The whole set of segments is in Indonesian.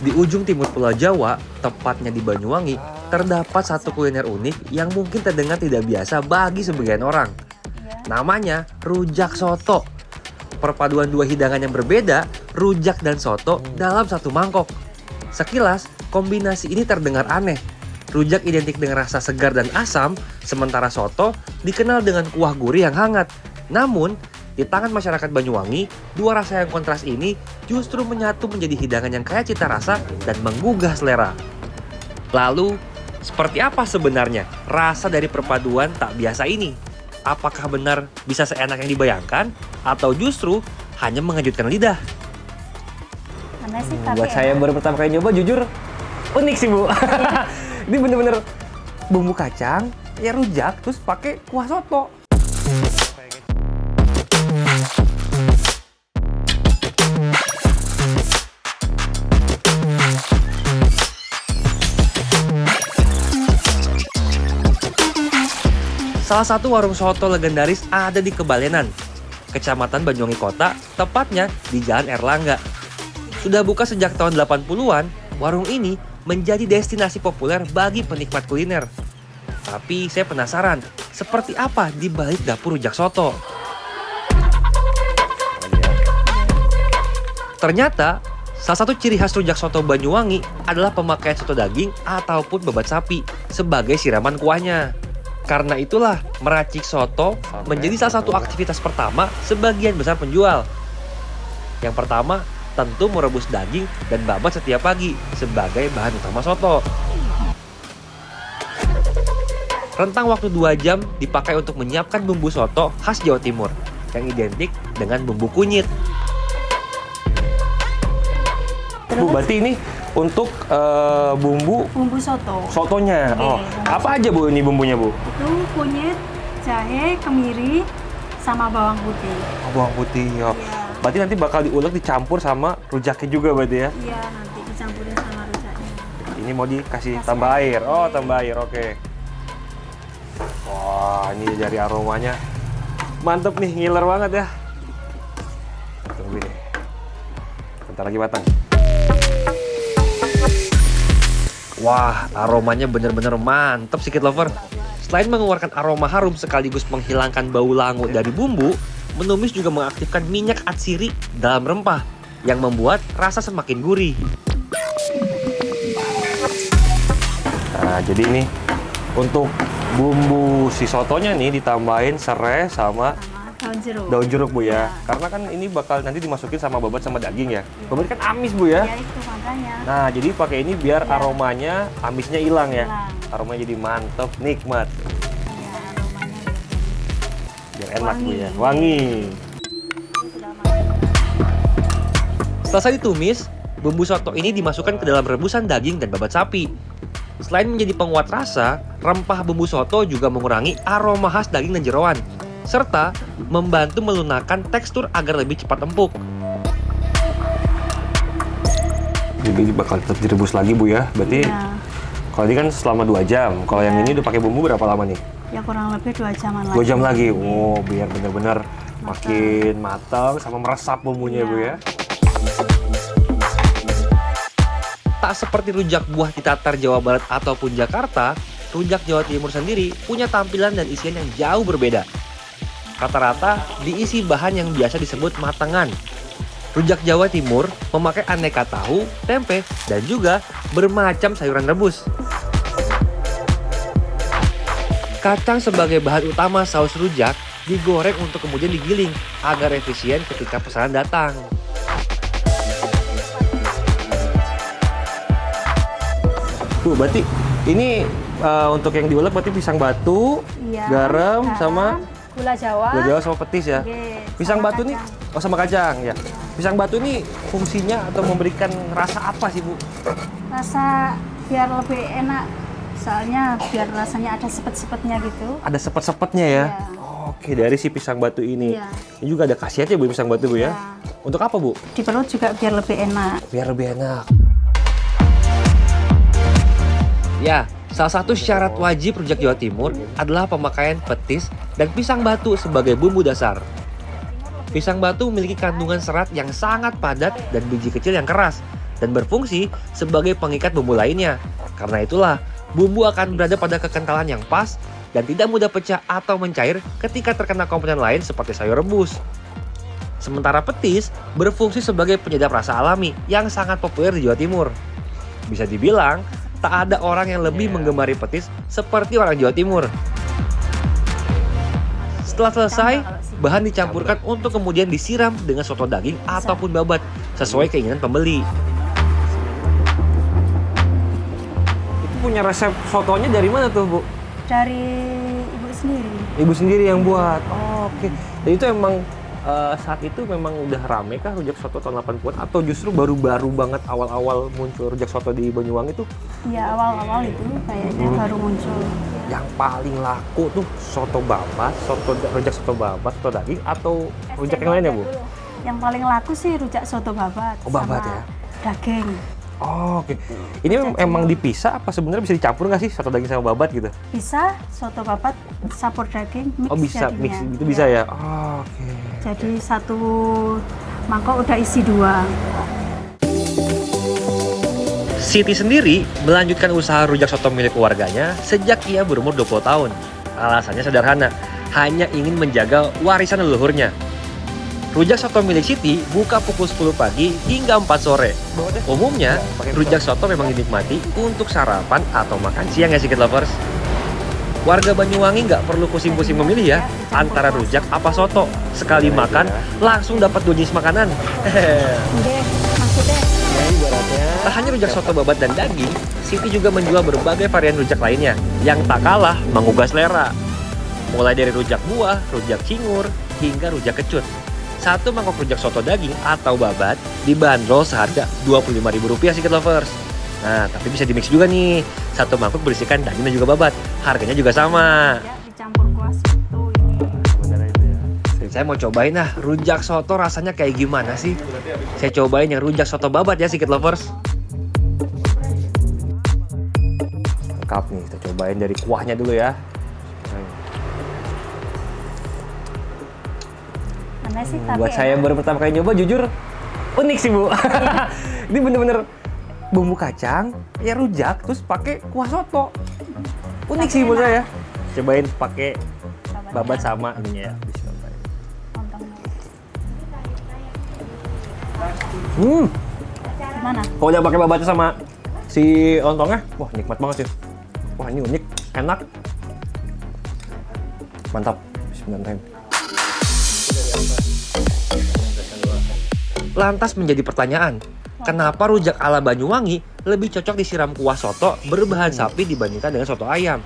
Di ujung timur Pulau Jawa, tepatnya di Banyuwangi, terdapat satu kuliner unik yang mungkin terdengar tidak biasa bagi sebagian orang. Namanya rujak soto. Perpaduan dua hidangan yang berbeda, rujak dan soto dalam satu mangkok. Sekilas, kombinasi ini terdengar aneh. Rujak identik dengan rasa segar dan asam, sementara soto dikenal dengan kuah gurih yang hangat. Namun, di tangan masyarakat Banyuwangi, dua rasa yang kontras ini justru menyatu menjadi hidangan yang kaya cita rasa dan menggugah selera. Lalu, seperti apa sebenarnya rasa dari perpaduan tak biasa ini? Apakah benar bisa seenak yang dibayangkan? Atau justru hanya mengejutkan lidah? Buat saya baru pertama kali nyoba, jujur unik sih Bu. Ini bener-bener bumbu kacang, ya rujak, terus pakai kuah soto. Salah satu warung soto legendaris ada di Kebalenan, Kecamatan Banyuwangi Kota, tepatnya di Jalan Erlangga. Sudah buka sejak tahun 80-an, warung ini menjadi destinasi populer bagi penikmat kuliner. Tapi saya penasaran, seperti apa di balik dapur rujak soto? Ternyata, salah satu ciri khas rujak soto Banyuwangi adalah pemakaian soto daging ataupun babat sapi sebagai siraman kuahnya. Karena itulah, meracik soto menjadi salah satu aktivitas pertama sebagian besar penjual. Yang pertama, tentu merebus daging dan babat setiap pagi sebagai bahan utama soto. Rentang waktu 2 jam dipakai untuk menyiapkan bumbu soto khas Jawa Timur yang identik dengan bumbu kunyit. Bu, berarti ini untuk bumbu soto. Sotonya. Oke, Oh, apa aja Bu ini bumbunya Bu? Itu kunyit, jahe, kemiri, sama bawang putih. Oh, bawang putih. Oh. Iya. Berarti nanti bakal diulek dicampur sama rujaknya juga berarti ya? Iya, nanti dicampurin sama rujaknya. Ini mau dikasih Kasih tambah air. air. Oh, tambah air. Oke. Wah, ini dari aromanya mantep nih, ngiler banget ya. Tunggu nih. Bentar lagi matang. Wah, aromanya bener-bener mantep sih Kid Lover. Selain mengeluarkan aroma harum sekaligus menghilangkan bau langu dari bumbu, menumis juga mengaktifkan minyak atsiri dalam rempah yang membuat rasa semakin gurih. Nah, jadi ini untuk bumbu si sotonya nih ditambahin serai sama Daun jeruk. daun jeruk Bu ya. Ya. Karena kan ini bakal nanti dimasukin sama babat sama daging ya. Babat kan amis Bu ya. Ya itu makanya. Nah, jadi pakai ini biar Ya. aromanya, amisnya hilang ya. Hilang. Aromanya jadi mantep, nikmat. Ya, aromanya Biar enak Bu ya. Wangi. Wangi. sudah matang. Setelah ditumis, bumbu soto ini dimasukkan ke dalam rebusan daging dan babat sapi. Selain menjadi penguat rasa, rempah bumbu soto juga mengurangi aroma khas daging dan jeroan, serta membantu melunakkan tekstur agar lebih cepat empuk. Jadi bakal tetap direbus lagi Bu ya. Berarti Ya, kalau ini kan selama 2 jam. Kalau yang ini udah pakai bumbu berapa lama nih? ya kurang lebih 2 jaman lagi. 2 jam lagi. Oh, biar bener-bener makin matang sama meresap bumbunya Iya. Bu ya. Tak seperti rujak buah di Tatar Jawa Barat ataupun Jakarta, rujak Jawa Timur sendiri punya tampilan dan isian yang jauh berbeda. Rata-rata diisi bahan yang biasa disebut matangan. Rujak Jawa Timur memakai aneka tahu, tempe, dan juga bermacam sayuran rebus. Kacang sebagai bahan utama saus rujak digoreng untuk kemudian digiling agar efisien ketika pesanan datang. Bu, berarti ini untuk yang diulek berarti pisang batu, Iya, garam, sama gula Jawa. gula Jawa sama petis ya. Oke, Pisang sama batu nih, kacang. oh sama kacang ya. Pisang batu nih fungsinya atau memberikan rasa apa sih Bu? Rasa biar lebih enak. Soalnya biar rasanya ada sepet-sepetnya gitu. Ada sepet-sepetnya ya. Iya. Oke, dari si pisang batu ini. Iya. Ini juga ada khasiatnya Bu pisang batu Bu ya. Iya. Untuk apa Bu? Di perut juga biar lebih enak. Biar lebih enak. Ya, salah satu syarat wajib rujak Jawa Timur adalah pemakaian petis dan pisang batu sebagai bumbu dasar. Pisang batu memiliki kandungan serat yang sangat padat dan biji kecil yang keras. dan berfungsi sebagai pengikat bumbu lainnya. Karena itulah, bumbu akan berada pada kekentalan yang pas dan tidak mudah pecah atau mencair ketika terkena komponen lain seperti sayur rebus. Sementara petis berfungsi sebagai penyedap rasa alami yang sangat populer di Jawa Timur. Bisa dibilang, tak ada orang yang lebih menggemari petis seperti orang Jawa Timur. Setelah selesai, bahan dicampurkan untuk kemudian disiram dengan soto daging ataupun babat sesuai keinginan pembeli. Itu punya resep sotonya dari mana tuh, Bu? Dari ibu sendiri. Ibu sendiri yang buat. Oh, oke. Dan itu emang saat itu memang udah rame kah rujak soto tahun 80-an atau justru baru-baru banget awal-awal muncul rujak soto di Banyuwangi tuh? Ya awal-awal itu kayaknya baru muncul. Yang paling laku tuh soto babat, rujak soto babat, soto daging atau rujak yang lainnya, Bu? Yang paling laku sih rujak soto babat, Oh, babat sama ya? daging. Oh, oke. Ini emang dipisah apa sebenarnya bisa dicampur nggak sih soto daging sama babat gitu? Bisa soto babat campur daging mix. Oh, bisa jadinya. mix gitu bisa ya? Oh, oke. Jadi satu mangkok udah isi 2. Siti sendiri melanjutkan usaha rujak soto milik keluarganya sejak ia berumur 20 tahun. Alasannya sederhana, hanya ingin menjaga warisan leluhurnya. Rujak soto milik Siti buka pukul 10 pagi hingga 4 sore. Umumnya, rujak soto memang dinikmati untuk sarapan atau makan siang ya Secret Lovers. Warga Banyuwangi nggak perlu pusing-pusing memilih ya antara rujak apa soto. Sekali makan, langsung dapat 2 jenis makanan. Oke, maksudnya Tak hanya rujak soto babat dan daging, Siti juga menjual berbagai varian rujak lainnya yang tak kalah menggugah selera. Mulai dari rujak buah, rujak cingur, hingga rujak kecut. Satu mangkok rujak soto daging atau babat dibanderol seharga Rp25.000 Secret Lovers. Nah, tapi bisa dimix juga nih. Satu mangkok berisikan daging dan juga babat. Harganya juga sama. ya dicampur kuah soto ini. Saya mau cobain rujak soto rasanya kayak gimana sih? Saya cobain yang rujak soto babat ya Secret Lovers. Lengkap nih, kita cobain dari kuahnya dulu ya. Aneh sih tapi Buat saya yang baru pertama kali nyoba, jujur unik sih, Bu. Ini bener-bener bumbu kacang, ya rujak, terus pakai kuah soto. Unik sih menurut saya. Cobain pakai babat sama ininya ya. Gimana? Kalau udah pakai babatnya sama si lontongnya, wah nikmat banget sih. Wah ini unik, enak. Mantap. Bismillahirrahmanirrahim. Lantas menjadi pertanyaan, kenapa rujak ala Banyuwangi lebih cocok disiram kuah soto berbahan sapi dibandingkan dengan soto ayam?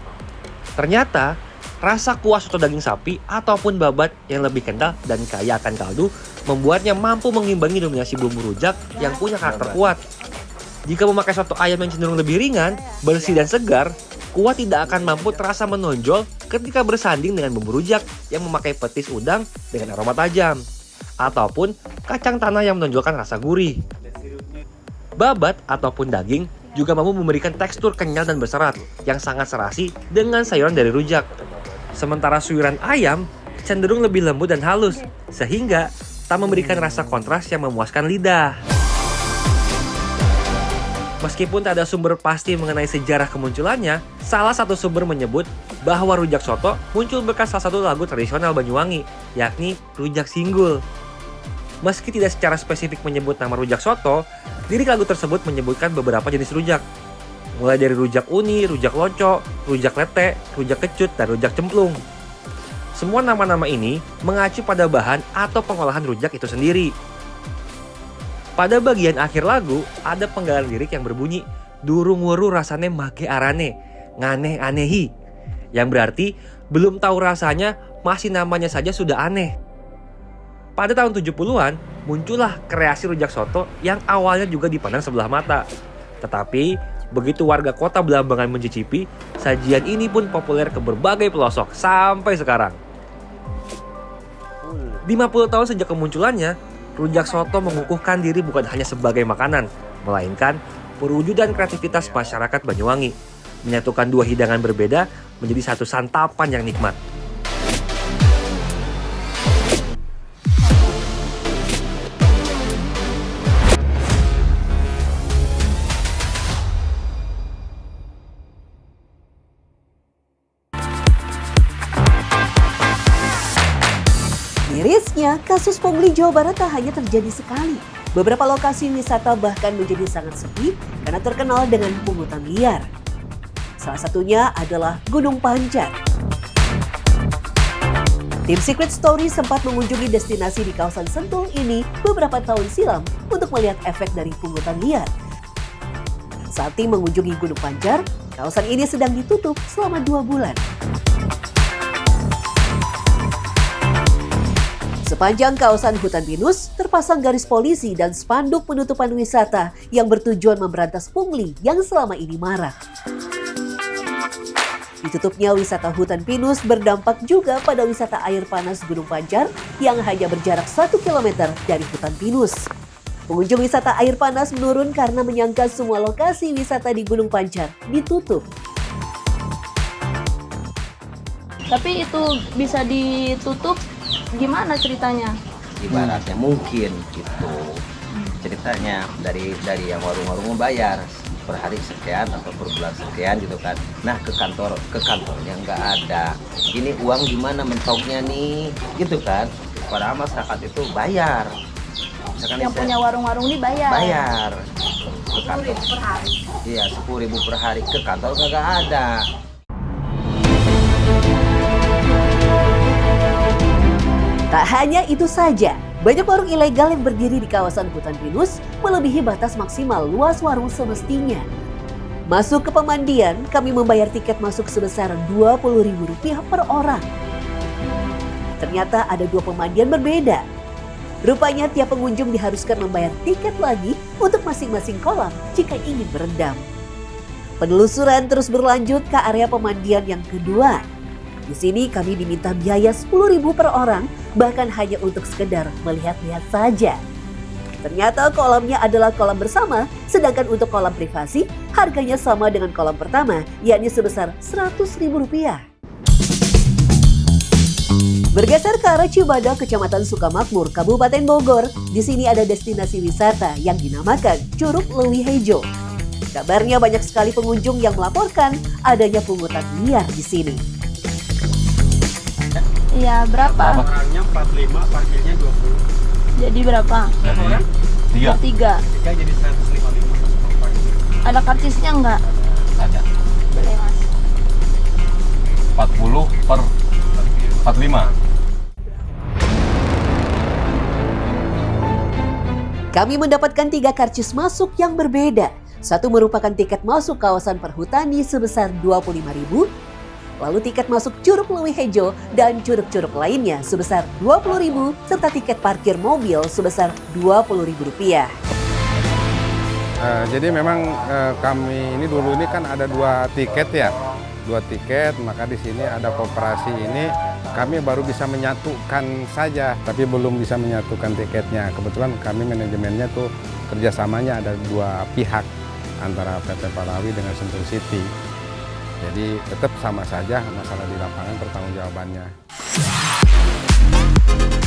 Ternyata, rasa kuah soto daging sapi ataupun babat yang lebih kental dan kaya akan kaldu membuatnya mampu mengimbangi dominasi bumbu rujak yang punya karakter kuat. Jika memakai soto ayam yang cenderung lebih ringan, bersih dan segar, kuah tidak akan mampu terasa menonjol ketika bersanding dengan bumbu rujak yang memakai petis udang dengan aroma tajam ataupun kacang tanah yang menonjolkan rasa gurih. Babat ataupun daging juga mampu memberikan tekstur kenyal dan berserat yang sangat serasi dengan sayuran dari rujak. Sementara sayuran ayam cenderung lebih lembut dan halus, sehingga tak memberikan rasa kontras yang memuaskan lidah. Meskipun tak ada sumber pasti mengenai sejarah kemunculannya, salah satu sumber menyebut bahwa rujak soto muncul bekas salah satu lagu tradisional Banyuwangi, yakni Rujak Singgul. Meski tidak secara spesifik menyebut nama rujak soto, lirik lagu tersebut menyebutkan beberapa jenis rujak. Mulai dari rujak uni, rujak lonco, rujak lete, rujak kecut, dan rujak cemplung. Semua nama-nama ini mengacu pada bahan atau pengolahan rujak itu sendiri. Pada bagian akhir lagu, ada penggalan lirik yang berbunyi, "Durung weru rasane make arane, nganeh anehi." Yang berarti, belum tahu rasanya, masih namanya saja sudah aneh. Pada tahun 70-an, muncullah kreasi rujak soto yang awalnya juga dipandang sebelah mata. Tetapi, begitu warga kota Belambangan mencicipi, sajian ini pun populer ke berbagai pelosok sampai sekarang. 50 tahun sejak kemunculannya, rujak soto mengukuhkan diri bukan hanya sebagai makanan, melainkan perwujudan kreativitas masyarakat Banyuwangi, menyatukan dua hidangan berbeda menjadi satu santapan yang nikmat. Kasus pungli Jawa Barat tak hanya terjadi sekali. Beberapa lokasi wisata bahkan menjadi sangat sepi karena terkenal dengan pungutan liar. Salah satunya adalah Gunung Pancar. Tim Secret Story sempat mengunjungi destinasi di kawasan Sentul ini beberapa tahun silam untuk melihat efek dari pungutan liar. Saat tim mengunjungi Gunung Pancar, kawasan ini sedang ditutup selama 2 bulan. Sepanjang kawasan hutan pinus, terpasang garis polisi dan spanduk penutupan wisata yang bertujuan memberantas pungli yang selama ini marak. Ditutupnya wisata hutan pinus berdampak juga pada wisata air panas Gunung Pancar yang hanya berjarak 1 km dari hutan pinus. Pengunjung wisata air panas menurun karena menyangka semua lokasi wisata di Gunung Pancar ditutup. Tapi itu bisa ditutup gimana ceritanya? Ibaratnya mungkin gitu ceritanya dari yang warung-warung membayar per hari sekian atau per bulan sekian gitu kan. Nah ke kantornya nggak ada. Ini uang gimana mentoknya nih gitu kan. Padahal masyarakat itu bayar. Misalkan Yang punya warung-warung ini bayar ke kantor. per hari. Iya 10.000 per hari, ke kantor nggak ada. Tak hanya itu saja, banyak warung ilegal yang berdiri di kawasan hutan pinus melebihi batas maksimal luas warung semestinya. Masuk ke pemandian, kami membayar tiket masuk sebesar Rp20.000 per orang. Ternyata ada 2 pemandian berbeda. Rupanya tiap pengunjung diharuskan membayar tiket lagi untuk masing-masing kolam jika ingin berendam. Penelusuran terus berlanjut ke area pemandian yang kedua. Di sini kami diminta biaya Rp10.000 per orang, bahkan hanya untuk sekedar melihat-lihat saja. Ternyata kolamnya adalah kolam bersama, sedangkan untuk kolam privasi harganya sama dengan kolam pertama, yakni sebesar Rp100.000. Bergeser ke arah Cibada, Kecamatan Sukamakmur, Kabupaten Bogor, di sini ada destinasi wisata yang dinamakan Curug Leuwi Hejo. Kabarnya banyak sekali pengunjung yang melaporkan adanya pungutan liar di sini. Iya, berapa? Orangnya 45, parkirnya 20. Jadi berapa? Tiga. Bertiga. Tiga jadi 155 parkir. Ada karcisnya enggak? Ada Boleh, Mas. 40 per 45. Kami mendapatkan 3 karcis masuk yang berbeda. Satu merupakan tiket masuk kawasan perhutani sebesar Rp25.000, lalu tiket masuk Curug Leuwi Hejo dan curug-curug lainnya sebesar Rp20.000, serta tiket parkir mobil sebesar Rp20.000. Jadi memang kami ini dulu ini kan ada 2 tiket ya, 2 tiket, maka di sini ada koperasi ini kami baru bisa menyatukan saja, tapi belum bisa menyatukan tiketnya. Kebetulan kami manajemennya tuh kerjasamanya ada 2 pihak antara PT Palawi dengan Sentul City. Jadi tetap sama saja masalah di lapangan pertanggungjawabannya.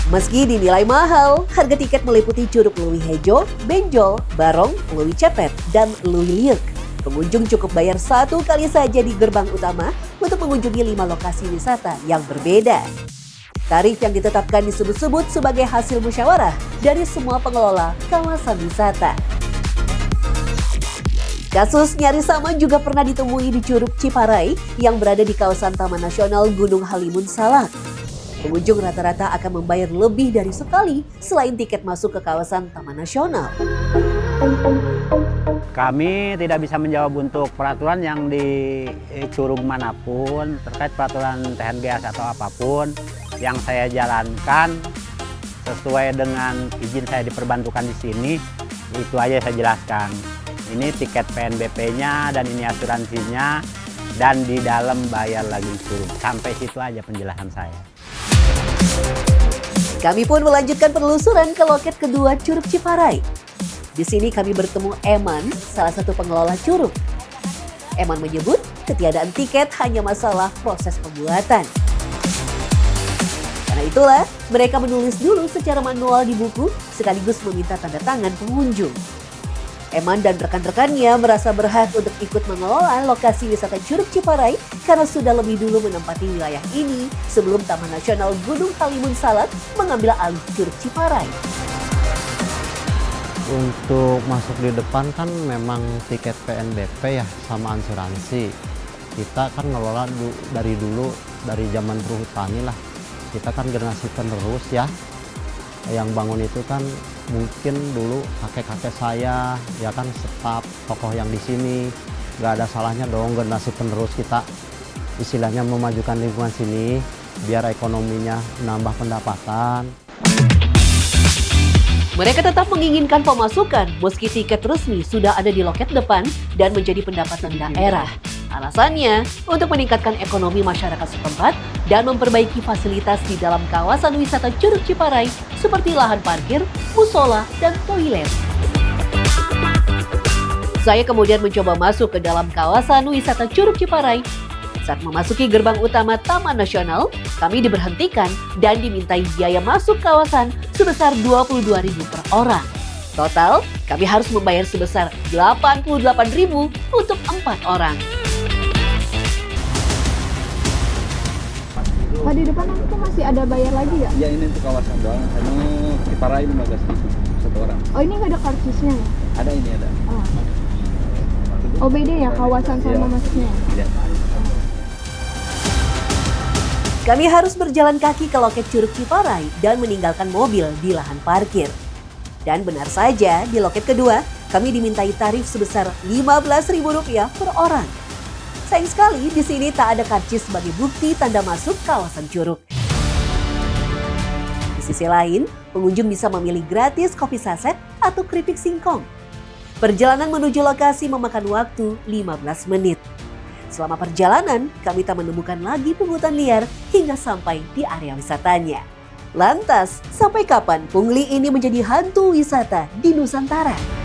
Meski dinilai mahal, harga tiket meliputi Curug Leuwi Hejo, Benjol, Barong, Leuwi Cepet, dan Leuwi Liuk. Pengunjung cukup bayar 1 kali saja di gerbang utama untuk mengunjungi 5 lokasi wisata yang berbeda. Tarif yang ditetapkan disebut-sebut sebagai hasil musyawarah dari semua pengelola kawasan wisata. Kasus nyaris sama juga pernah ditemui di Curug Ciparai yang berada di kawasan Taman Nasional Gunung Halimun Salak. Pengunjung rata-rata akan membayar lebih dari sekali selain tiket masuk ke kawasan Taman Nasional. Kami tidak bisa menjawab untuk peraturan yang di curug manapun terkait peraturan TNGS atau apapun yang saya jalankan sesuai dengan izin saya diperbantukan di sini, itu aja saya jelaskan. Ini tiket PNBP-nya dan ini asuransinya dan di dalam bayar lagi curug. Sampai situ aja penjelasan saya. Kami pun melanjutkan penelusuran ke loket kedua Curug Ciparai. Di sini kami bertemu Eman, salah satu pengelola curug. Eman menyebut ketiadaan tiket hanya masalah proses pembuatan. Karena itulah, mereka menulis dulu secara manual di buku sekaligus meminta tanda tangan pengunjung. Eman dan rekan-rekannya merasa berhak untuk ikut mengelola lokasi wisata Curug Ciparai karena sudah lebih dulu menempati wilayah ini sebelum Taman Nasional Gunung Halimun Salak mengambil alih Curug Ciparai. Untuk masuk di depan kan memang tiket PNBP ya sama asuransi. Kita kan ngelola dari dulu, dari zaman perhutani lah. Kita kan generasi penerus ya. Yang bangun itu kan mungkin dulu kakek-kakek saya, ya kan staf tokoh yang di sini. Gak ada salahnya dong generasi penerus kita istilahnya memajukan lingkungan sini biar ekonominya nambah pendapatan. Mereka tetap menginginkan pemasukan meski tiket resmi sudah ada di loket depan dan menjadi pendapatan daerah. Alasannya untuk meningkatkan ekonomi masyarakat setempat dan memperbaiki fasilitas di dalam kawasan wisata Curug Ciparai seperti lahan parkir, musola, dan toilet. Saya kemudian mencoba masuk ke dalam kawasan wisata Curug Ciparai. Saat memasuki gerbang utama Taman Nasional, kami diberhentikan dan dimintai biaya masuk kawasan sebesar Rp22.000 per orang. Total, kami harus membayar sebesar Rp88.000 untuk 4 orang. Pak, di depan itu masih ada bayar lagi ya? Ya ini untuk kawasan doang, hanya Ciparai 15.000 satu orang. Oh, ini nggak ada karcisnya ya? Ada ini ada. Oh, beda ya kawasan sama masuknya? Ya. Kami harus berjalan kaki ke loket Curug Ciparai dan meninggalkan mobil di lahan parkir. Dan benar saja, di loket kedua, kami dimintai tarif sebesar Rp15.000 per orang. Sayang sekali, di sini tak ada karcis sebagai bukti tanda masuk kawasan Curug. Di sisi lain, pengunjung bisa memilih gratis kopi saset atau keripik singkong. Perjalanan menuju lokasi memakan waktu 15 menit. Selama perjalanan, kami tak menemukan lagi pungutan liar hingga sampai di area wisatanya. Lantas, sampai kapan pungli ini menjadi hantu wisata di Nusantara?